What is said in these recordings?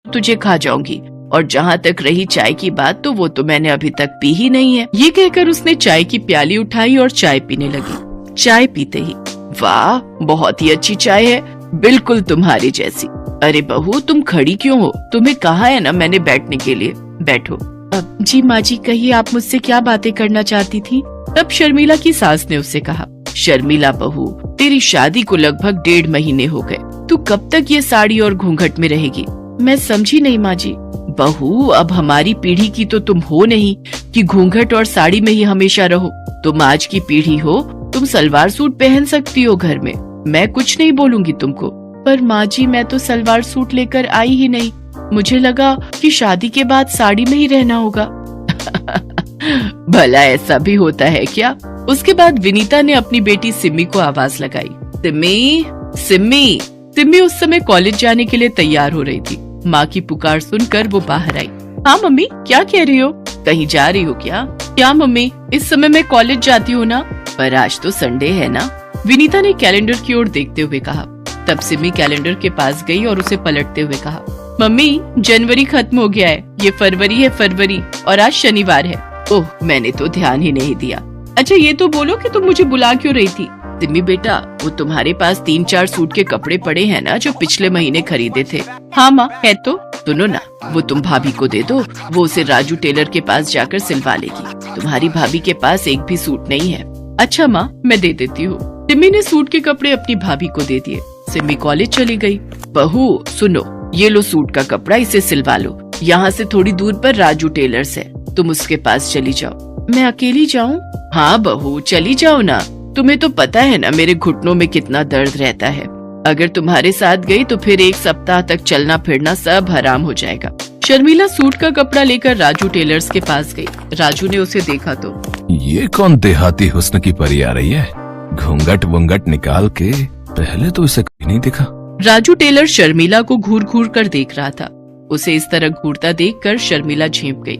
तुझे खा जाऊंगी। और जहाँ तक रही चाय की बात, तो वो तो मैंने अभी तक पी ही नहीं है। ये कहकर उसने चाय की प्याली उठाई और चाय पीने लगी। चाय पीते ही, वाह बहुत ही अच्छी चाय है, बिल्कुल तुम्हारी जैसी। अरे बहू तुम खड़ी क्यों हो? तुम्हें कहा है ना मैंने बैठने के लिए, बैठो। जी माँ जी, कहिए आप मुझसे क्या बातें करना चाहती थी? तब शर्मिला की सास ने उससे कहा, शर्मिला बहू, तेरी शादी को लगभग 1.5 महीने हो गए, तू कब तक ये साड़ी और घूंघट में रहेगी? मैं समझी नहीं माँ जी। बहू अब हमारी पीढ़ी की तो तुम हो नहीं कि घूंघट और साड़ी में ही हमेशा रहो। तुम आज की पीढ़ी हो, तुम सलवार सूट पहन सकती हो घर में, मैं कुछ नहीं बोलूंगी तुमको। पर माँ जी मैं तो सलवार सूट लेकर आई ही नहीं, मुझे लगा कि शादी के बाद साड़ी में ही रहना होगा। भला ऐसा भी होता है क्या? उसके बाद विनीता ने अपनी बेटी सिम्मी को आवाज लगाई, सिम्मी सिम्मी। सिम्मी उस समय कॉलेज जाने के लिए तैयार हो रही थी। माँ की पुकार सुनकर वो बाहर आई। हाँ मम्मी, क्या कह रही हो? कहीं जा रही हो क्या? क्या मम्मी, इस समय मैं कॉलेज जाती हूँ ना। पर आज तो संडे है ना, विनीता ने कैलेंडर की ओर देखते हुए कहा। तब सिमी कैलेंडर के पास गई और उसे पलटते हुए कहा, मम्मी जनवरी खत्म हो गया है, ये फरवरी है फरवरी, और आज शनिवार है। ओह मैंने तो ध्यान ही नहीं दिया। अच्छा ये तो बोलो कि तुम मुझे बुला क्यों रही थी? सिमी बेटा, वो तुम्हारे पास 3-4 सूट के कपड़े पड़े हैं ना, जो पिछले महीने खरीदे थे। हाँ माँ है तो। सुनो ना, वो तुम भाभी को दे दो, वो उसे राजू टेलर के पास जाकर सिलवा लेगी। तुम्हारी भाभी के पास एक भी सूट नहीं है। अच्छा माँ, मैं दे देती हूँ। सिमी ने सूट के कपड़े अपनी भाभी को दे दिए। सिमी कॉलेज चली गई। बहू सुनो, ये लो सूट का कपड़ा, इसे सिलवा लो। यहाँ से थोड़ी दूर पर राजू टेलर्स है, तुम उसके पास चली जाओ। मैं अकेली जाऊँ? हाँ बहू चली जाओ ना, तुम्हें तो पता है ना मेरे घुटनों में कितना दर्द रहता है। अगर तुम्हारे साथ गई तो फिर 1 सप्ताह तक चलना फिरना सब हराम हो जाएगा। शर्मिला सूट का कपड़ा लेकर राजू टेलर्स के पास गई। राजू ने उसे देखा तो, ये कौन देहाती हुस्न की परी आ रही है? घूंघट वूंघट निकाल के, पहले तो इसे कहीं नहीं देखा। राजू टेलर शर्मिला को घूर घूर कर देख रहा था। उसे इस तरह घूरता देखकर शर्मिला झेंप गई।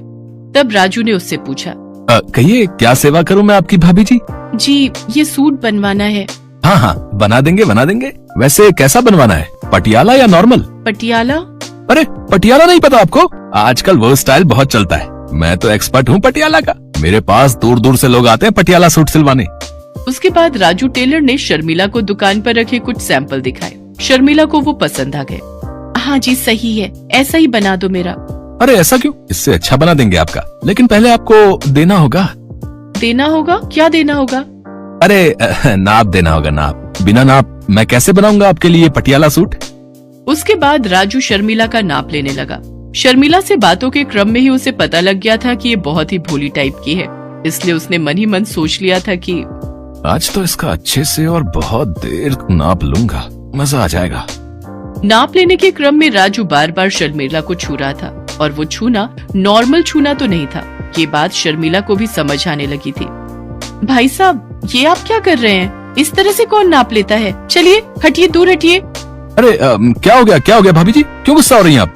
तब राजू ने उससे पूछा, कहिए क्या सेवा करूं मैं आपकी भाभी जी? जी ये सूट बनवाना है। हाँ हाँ बना देंगे बना देंगे। वैसे कैसा बनवाना है, पटियाला या नॉर्मल? पटियाला। अरे पटियाला नहीं पता आपको? आजकल वो स्टाइल बहुत चलता है। मैं तो एक्सपर्ट हूँ पटियाला का, मेरे पास दूर दूर से लोग आते हैं पटियाला सूट सिलवाने। उसके बाद राजू टेलर ने शर्मिला को दुकान पर रखे कुछ सैंपल दिखाए। शर्मिला को वो पसंद आ गए। हाँ जी सही है, ऐसा ही बना दो मेरा। अरे ऐसा क्यों, इससे अच्छा बना देंगे आपका, लेकिन पहले आपको देना होगा। देना होगा? क्या देना होगा? अरे नाप देना होगा, नाप। बिना नाप मैं कैसे बनाऊंगा आपके लिए पटियाला सूट? उसके बाद राजू शर्मिला का नाप लेने लगा। शर्मिला से बातों के क्रम में ही उसे पता लग गया था कि ये बहुत ही भोली टाइप की है, इसलिए उसने मन ही मन सोच लिया था कि आज तो इसका अच्छे से और बहुत देर नाप लूंगा, मजा आ जाएगा। नाप लेने के क्रम में राजू बार बार शर्मिला को छू रहा था, और वो छूना नॉर्मल छूना तो नहीं था। ये बात शर्मिला को भी समझ आने लगी थी। भाई साहब ये आप क्या कर रहे हैं? इस तरह से कौन नाप लेता है? चलिए हटिए, दूर हटिए। अरे क्या हो गया भाभी जी, क्यों गुस्सा हो रही हैं आप?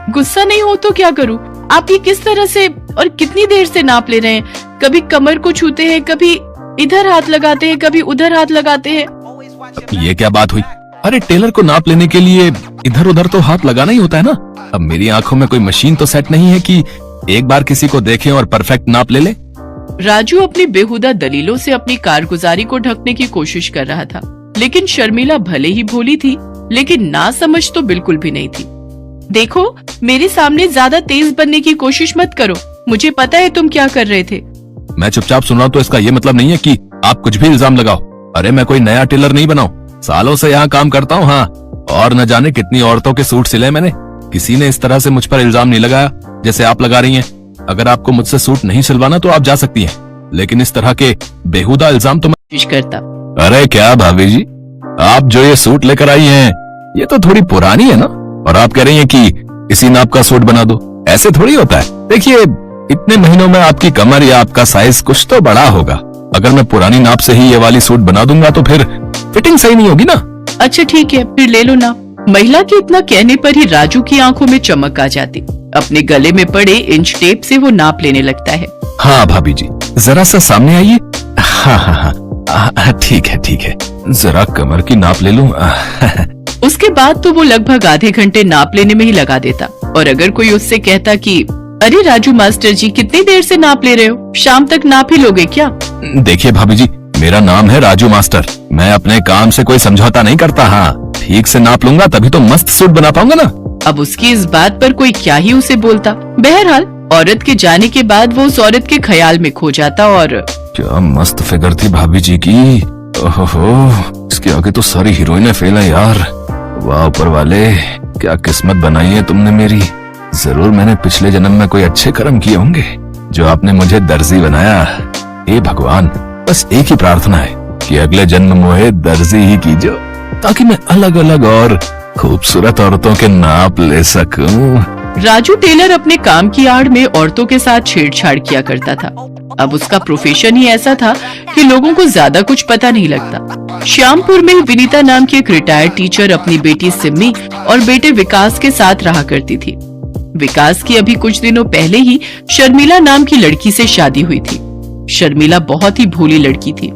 गुस्सा नहीं हो तो क्या करूं? आप ये किस तरह से और कितनी देर से नाप ले रहे हैं? कभी कमर को छूते हैं, कभी इधर हाथ लगाते हैं, कभी उधर हाथ लगाते हैं। ये क्या बात हुई? अरे टेलर को नाप लेने के लिए इधर उधर तो हाथ लगाना ही होता है ना। अब मेरी आंखों में कोई मशीन तो सेट नहीं है कि एक बार किसी को देखें और परफेक्ट नाप ले ले। राजू अपनी बेहुदा दलीलों से अपनी कारगुजारी को ढकने की कोशिश कर रहा था, लेकिन शर्मिला भले ही भोली थी, लेकिन ना समझ तो बिल्कुल भी नहीं थी। देखो मेरे सामने ज्यादा तेज बनने की कोशिश मत करो, मुझे पता है तुम क्या कर रहे थे। मैं चुपचाप सुन रहा हूँ तो इसका ये मतलब नहीं है कि आप कुछ भी इल्जाम लगाओ। अरे मैं कोई नया टेलर नहीं बनाऊं, सालों से यहाँ काम करता हूँ। हाँ, और न जाने कितनी औरतों के सूट सिले मैंने, किसी ने इस तरह से मुझ पर इल्जाम नहीं लगाया जैसे आप लगा रही हैं। अगर आपको मुझसे सूट नहीं सिलवाना तो आप जा सकती हैं, लेकिन इस तरह के बेहुदा इल्जाम तो मैं कोशिश करता। अरे क्या भाभी जी, आप जो ये सूट लेकर आई हैं ये तो थोड़ी पुरानी है ना, और आप कह रही हैं कि इसी नाप का सूट बना दो। ऐसे थोड़ी होता है। देखिए इतने महीनों में आपकी कमर या आपका साइज कुछ तो बड़ा होगा। अगर मैं पुरानी नाप से ही ये वाली सूट बना दूंगा तो फिर फिटिंग सही नहीं होगी ना। अच्छा ठीक है, फिर ले लो ना। महिला के इतना कहने पर ही राजू की आंखों में चमक आ जाती। अपने गले में पड़े इंच टेप से वो नाप लेने लगता है। हाँ भाभी जी, जरा सा सामने आइए। हाँ ठीक है, जरा कमर की नाप ले लूं। उसके बाद तो वो लगभग आधे घंटे नाप लेने में ही लगा देता। और अगर कोई उससे कहता कि अरे राजू मास्टर जी, कितनी देर से नाप ले रहे हो, शाम तक नाप ही लोगे क्या? देखिए भाभी जी, मेरा नाम है राजू मास्टर। मैं अपने काम से कोई समझौता नहीं करता। हाँ, ठीक से नाप लूंगा तभी तो मस्त सूट बना पाऊंगा ना। अब उसकी इस बात पर कोई क्या ही उसे बोलता। बहरहाल औरत के जाने के बाद वो उस औरत के ख्याल में खो जाता। और क्या मस्त फिगर थी भाभी जी की। ओहो, इसके आगे तो सारी हीरोइनें फेल है यार। वाह ऊपर वाले, क्या किस्मत बनाई है तुमने मेरी। जरूर मैंने पिछले जन्म में कोई अच्छे कर्म किए होंगे जो आपने मुझे दर्जी बनाया। हे भगवान, बस एक ही प्रार्थना है कि अगले जन्म मुझे दर्जी ही कीजिए, ताकि मैं अलग अलग और खूबसूरत औरतों के नाप ले सकूं। राजू टेलर अपने काम की आड़ में औरतों के साथ छेड़छाड़ किया करता था। अब उसका प्रोफेशन ही ऐसा था कि लोगों को ज्यादा कुछ पता नहीं लगता। श्यामपुर में विनीता नाम की एक रिटायर्ड टीचर अपनी बेटी सिम्मी और बेटे विकास के साथ रहा करती थी। विकास की अभी कुछ दिनों पहले ही शर्मिला नाम की लड़की से शादी हुई थी। शर्मिला बहुत ही भोली लड़की थी।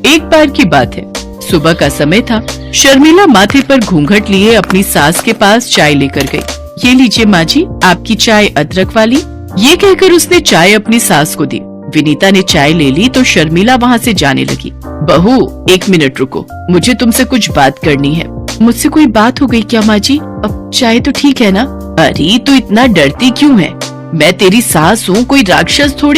एक बार की बात है, सुबह का समय था। शर्मिला माथे पर घूंघट लिए अपनी सास के पास चाय लेकर गई। ये लीजिए माँ जी, आपकी चाय अदरक वाली। ये कहकर उसने चाय अपनी सास को दी। विनीता ने चाय ले ली तो शर्मिला वहाँ से जाने लगी। बहू, 1 मिनट रुको, मुझे तुमसे कुछ बात करनी है। मुझसे कोई बात हो गई क्या माँ जी? अब चाय तो ठीक है ना? अरे तू इतना डरती क्यों है? मैं तेरी सास हूँ, कोई राक्षस थोड़ी।